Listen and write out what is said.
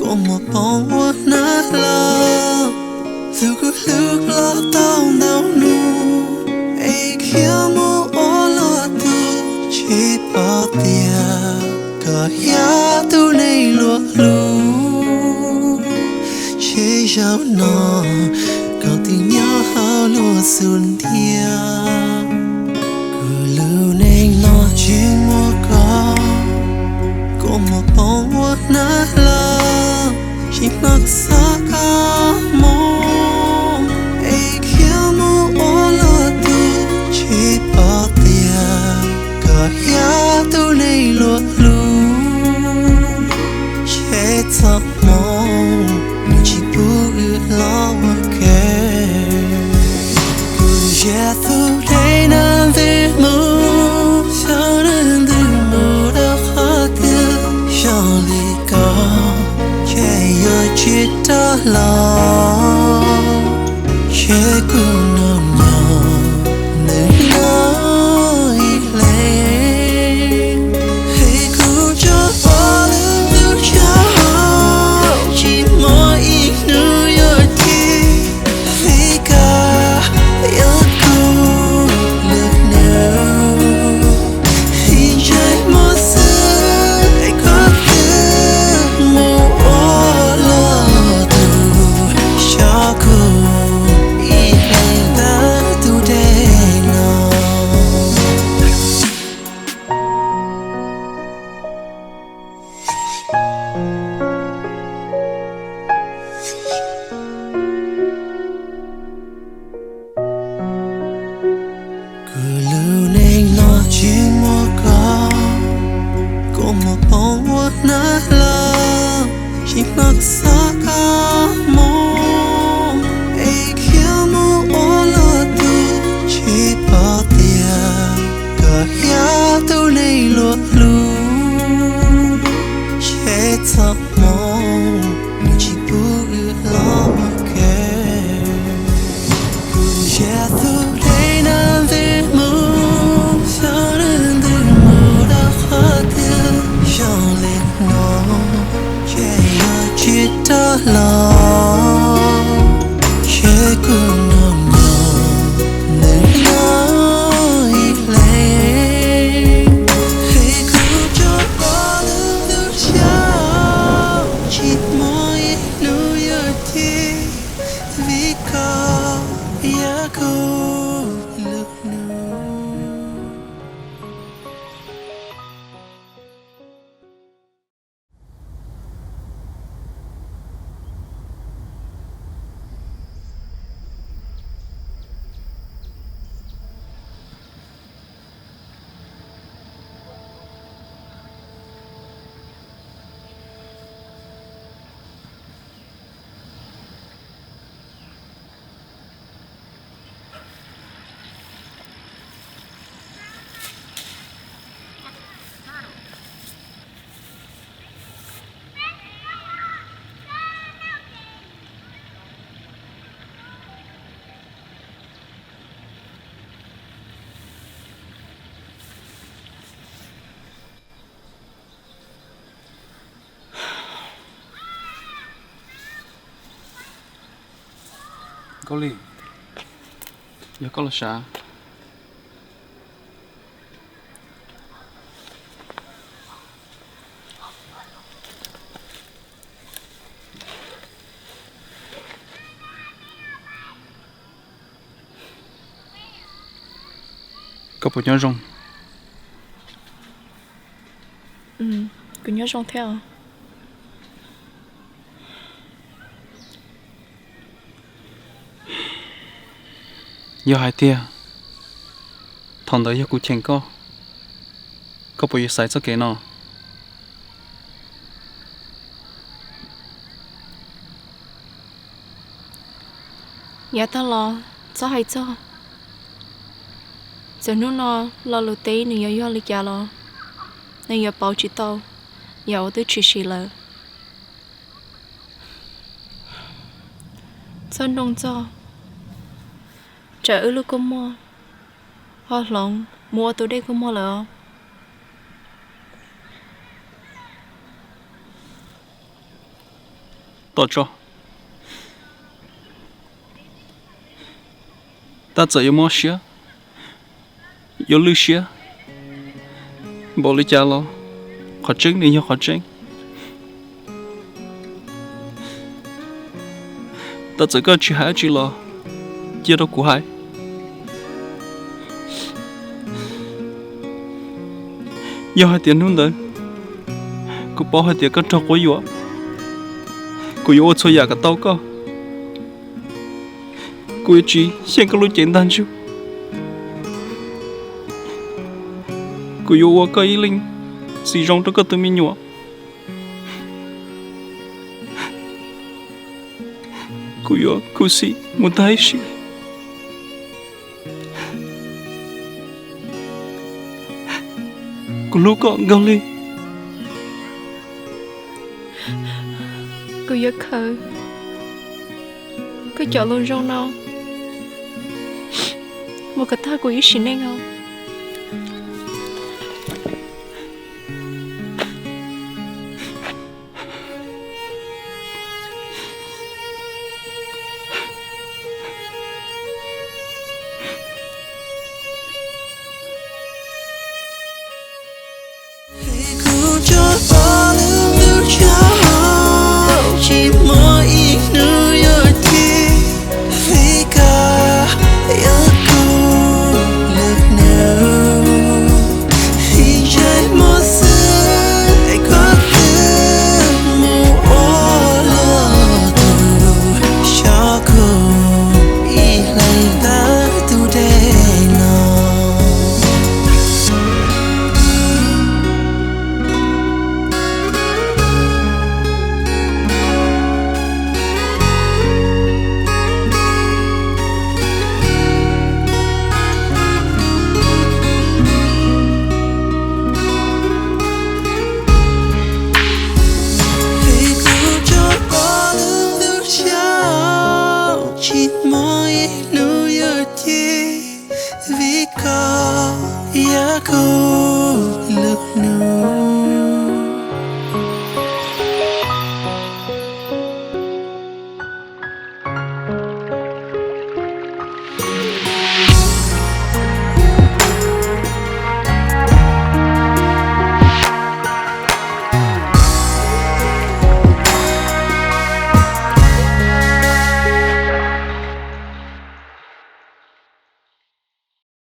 có một bóng hoa nát lờ dù cứ lúc lo tao đau nu ấy kia mu ô lo tu chỉ bỏ tia cả ya tu này lúa lu chỉ giàu nọ còn tình nhau hao lúa xuân tia cứ lưu nên nó chỉ mua có một bóng hoa nát lờ chỉ mặc xa cả mong ấy kia mu ô lo tu chỉ bỏ tia cả ya tu này lúa lu chết thật mong chỉ buồn lo kề cứ ya tu đây nam về mu sao nên từ mu đã khó tiêu cho đi có chỉ ta lo che cũng nồng nhỏ nơi nói lên hãy cứ cho bỏ lỡ điều cháu chỉ mỗi ít nữa rồi thì vì cả yêu cô lực nào khi trái một giờ hãy có từ một một bóng hoa nát lờ chỉ mặc xa cả mong ấy kia mu ô lo tu chỉ bỏ tia cả ya tu này lúa lu chết thật mong chỉ buồn lo kề cứ ya tu đây nam về mu sao nên từ mu đã khó tiêu cho lên nó chỉ ta lo che cũng nồng nhỏ nơi nói lên hãy cứ cho bỏ lỡ được cháu chỉ mỗi nụ yêu thì vì có ya cô lực nữa. Có lì giờ có là sao có bộ nhớ rong cứ nhớ rong theo giờ hai tia thằng đó giờ cũng chèn có bộ giờ sai cho cái nó Dạ ta cho hay cho. Giờ nó lo lụt tí nè giờ lịch trả lo. Nè giờ bảo chị tao. Giờ tôi chỉ là. Chân đông cho. Trả ư lúc có mua. Hoa lòng mua tôi đây có mua là. Tao cho. Ta chỉ yêu mua xía. Yêu lưu xía. Bỏ lý cha lo. Khó tránh đi nhau khó tránh. Ta chỉ có chỉ hai chỉ lo. Chia đâu của hai. Yêu hai tiền luôn đấy. Cô bỏ hai tiền cất trọc của yêu. Cô yêu cho nhà cả tao cơ. Cô yêu chỉ xem cái lối简单chứ. Cô yêu có ý linh. Sĩ rong cho cơ tự mình nhỏ. Cô yêu cô sĩ muốn thấy sĩ. Cô lúc còn gạo đi. Cô yêu khờ. Cô chọn luôn rong nào. Một cái thai của ý xin anh không? Vì có giá cô lực nụ